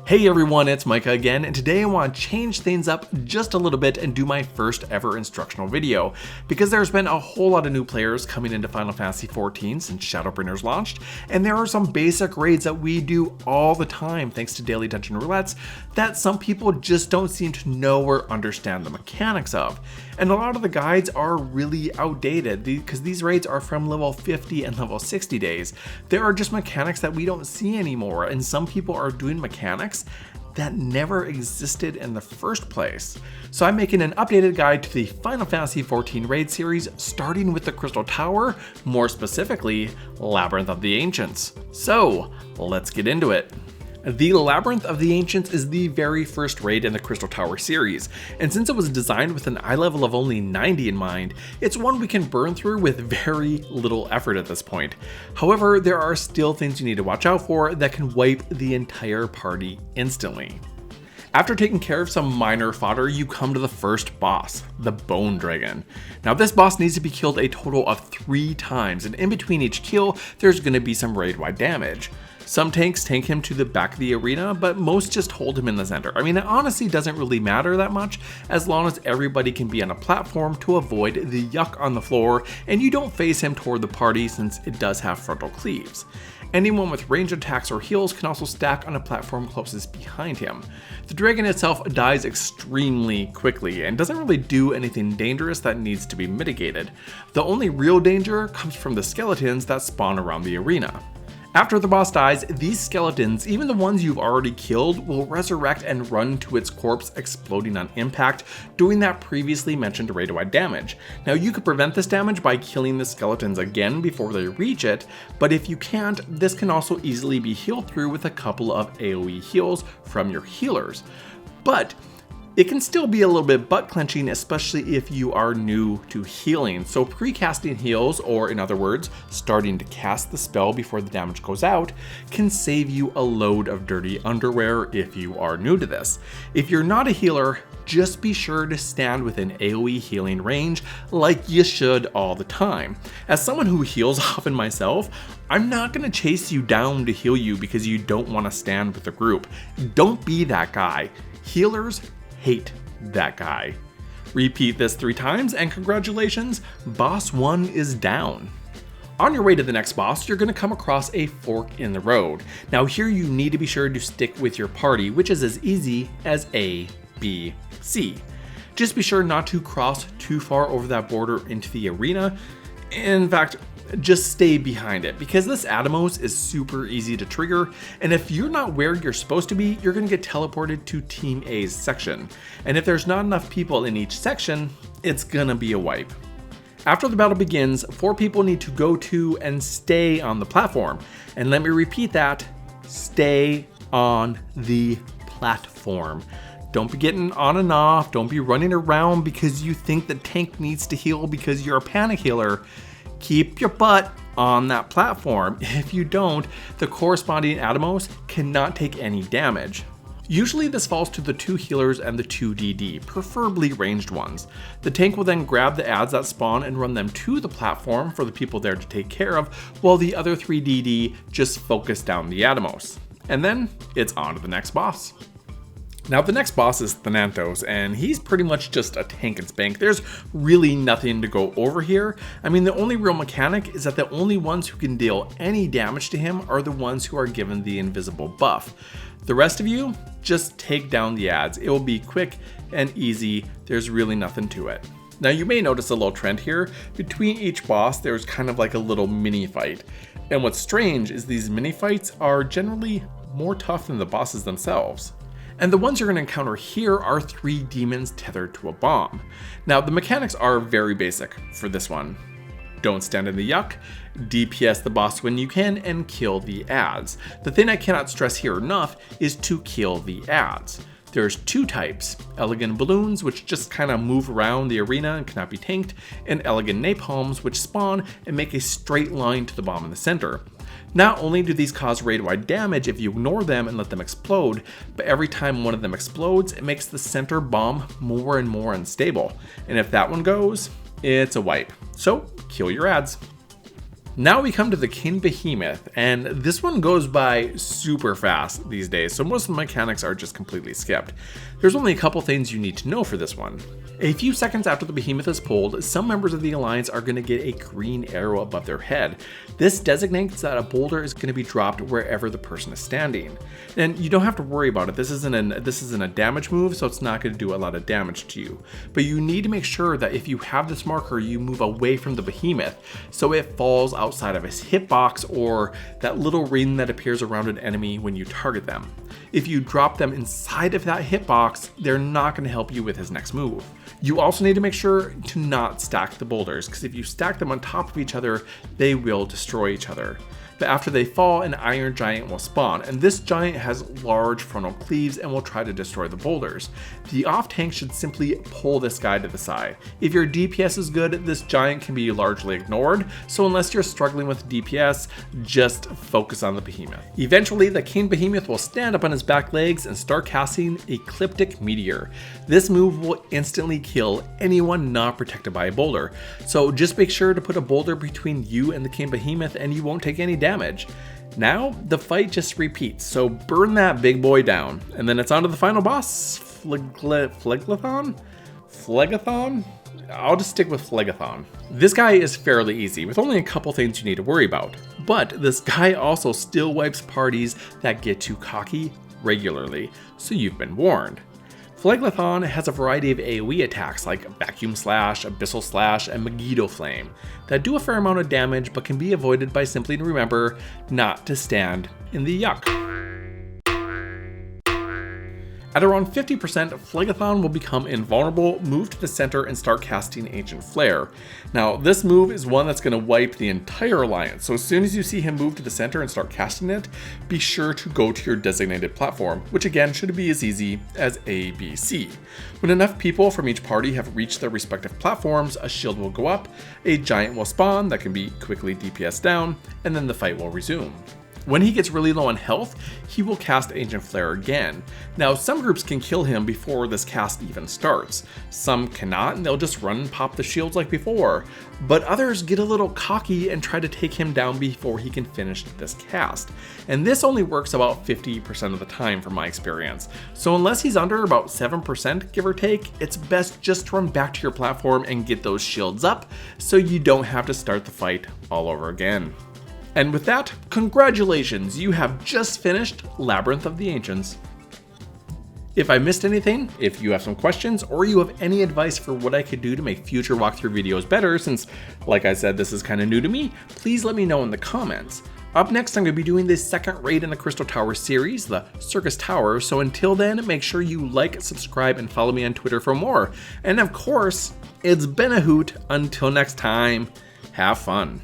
Hey everyone, it's Micah again, and today I want to change things up just a little bit and do my first ever instructional video, because there's been a whole lot of new players coming into Final Fantasy XIV since Shadowbringers launched, and there are some basic raids that we do all the time thanks to daily dungeon roulettes that some people just don't seem to know or understand the mechanics of. And a lot of the guides are really outdated because these raids are from level 50 and level 60 days. There are just mechanics that we don't see anymore, and some people are doing mechanics that never existed in the first place. So I'm making an updated guide to the Final Fantasy XIV raid series, starting with the Crystal Tower, more specifically, Labyrinth of the Ancients. So let's get into it. The Labyrinth of the Ancients is the very first raid in the Crystal Tower series, and since it was designed with an eye level of only 90 in mind, it's one we can burn through with very little effort at this point. However, there are still things you need to watch out for that can wipe the entire party instantly. After taking care of some minor fodder, you come to the first boss, the Bone Dragon. Now this boss needs to be killed a total of 3 times, and in between each kill, there's going to be some raid-wide damage. Some tanks tank him to the back of the arena, but most just hold him in the center. I mean, it honestly doesn't really matter that much as long as everybody can be on a platform to avoid the yuck on the floor, and you don't face him toward the party since it does have frontal cleaves. Anyone with range attacks or heals can also stack on a platform closest behind him. The dragon itself dies extremely quickly and doesn't really do anything dangerous that needs to be mitigated. The only real danger comes from the skeletons that spawn around the arena. After the boss dies, these skeletons, even the ones you've already killed, will resurrect and run to its corpse, exploding on impact, doing that previously mentioned raid-wide damage. Now you could prevent this damage by killing the skeletons again before they reach it, but if you can't, this can also easily be healed through with a couple of AoE heals from your healers. But it can still be a little bit butt clenching, especially if you are new to healing. So pre-casting heals, or in other words, starting to cast the spell before the damage goes out, can save you a load of dirty underwear if you are new to this. If you're not a healer, just be sure to stand within AoE healing range like you should all the time. As someone who heals often myself, I'm not going to chase you down to heal you because you don't want to stand with the group. Don't be that guy. Healers hate that guy. Repeat this 3 times and congratulations, boss 1 is down. On your way to the next boss, you're going to come across a fork in the road. Now here you need to be sure to stick with your party, which is as easy as A, B, C. Just be sure not to cross too far over that border into the arena. In fact, just stay behind it, because this Atomos is super easy to trigger, and if you're not where you're supposed to be, you're going to get teleported to Team A's section. And if there's not enough people in each section, it's gonna be a wipe. After the battle begins, 4 people need to go to and stay on the platform. And let me repeat that, stay on the platform. Don't be getting on and off, don't be running around because you think the tank needs to heal because you're a panic healer. Keep your butt on that platform. If you don't, the corresponding Atomos cannot take any damage. Usually this falls to the 2 healers and the 2 DD, preferably ranged ones. The tank will then grab the adds that spawn and run them to the platform for the people there to take care of, while the other 3 DD just focus down the Atomos. And then it's on to the next boss. Now the next boss is Thanatos, and he's pretty much just a tank and spank. There's really nothing to go over here. I mean, the only real mechanic is that the only ones who can deal any damage to him are the ones who are given the invisible buff. The rest of you, just take down the adds. It will be quick and easy. There's really nothing to it. Now you may notice a little trend here. Between each boss, there's kind of like a little mini fight. And what's strange is these mini fights are generally more tough than the bosses themselves. And the ones you're going to encounter here are 3 demons tethered to a bomb. Now the mechanics are very basic for this one. Don't stand in the yuck, DPS the boss when you can, and kill the adds. The thing I cannot stress here enough is to kill the adds. There's 2 types, elegant balloons, which just kind of move around the arena and cannot be tanked, and elegant napalms, which spawn and make a straight line to the bomb in the center. Not only do these cause raid-wide damage if you ignore them and let them explode, but every time one of them explodes, it makes the center bomb more and more unstable. And if that one goes, it's a wipe. So kill your adds. Now we come to the King Behemoth, and this one goes by super fast these days, so most of the mechanics are just completely skipped. There's only a couple things you need to know for this one. A few seconds after the behemoth is pulled, some members of the Alliance are going to get a green arrow above their head. This designates that a boulder is going to be dropped wherever the person is standing. And you don't have to worry about it. This isn't a damage move, so it's not going to do a lot of damage to you. But you need to make sure that if you have this marker, you move away from the behemoth so it falls outside of his hitbox or that little ring that appears around an enemy when you target them. If you drop them inside of that hitbox, they're not going to help you with his next move. You also need to make sure to not stack the boulders, because if you stack them on top of each other, they will destroy each other. But after they fall, an iron giant will spawn, and this giant has large frontal cleaves and will try to destroy the boulders. The off tank should simply pull this guy to the side. If your DPS is good, this giant can be largely ignored, so unless you're struggling with DPS, just focus on the behemoth. Eventually, the King Behemoth will stand up on his back legs and start casting Ecliptic Meteor. This move will instantly kill anyone not protected by a boulder, so just make sure to put a boulder between you and the King Behemoth and you won't take any damage. Now, the fight just repeats, so burn that big boy down. And then it's on to the final boss, Phlegethon? I'll just stick with Phlegethon. This guy is fairly easy, with only a couple things you need to worry about. But this guy also still wipes parties that get too cocky regularly, so you've been warned. Phlegethon has a variety of AoE attacks like Vacuum Slash, Abyssal Slash, and Megiddo Flame that do a fair amount of damage but can be avoided by simply remember not to stand in the yuck. At around 50%, Phlegethon will become invulnerable, move to the center, and start casting Ancient Flare. Now, this move is one that's going to wipe the entire Alliance, so as soon as you see him move to the center and start casting it, be sure to go to your designated platform, which again should be as easy as A, B, C. When enough people from each party have reached their respective platforms, a shield will go up, a giant will spawn that can be quickly DPS down, and then the fight will resume. When he gets really low on health, he will cast Ancient Flare again. Now, some groups can kill him before this cast even starts. Some cannot, and they'll just run and pop the shields like before. But others get a little cocky and try to take him down before he can finish this cast. And this only works about 50% of the time from my experience. So unless he's under about 7%, give or take, it's best just to run back to your platform and get those shields up so you don't have to start the fight all over again. And with that, congratulations, you have just finished Labyrinth of the Ancients. If I missed anything, if you have some questions, or you have any advice for what I could do to make future walkthrough videos better, since, like I said, this is kind of new to me, please let me know in the comments. Up next, I'm going to be doing this second raid in the Crystal Tower series, the Circus Tower, so until then, make sure you like, subscribe, and follow me on Twitter for more. And of course, it's been a hoot. Until next time, have fun.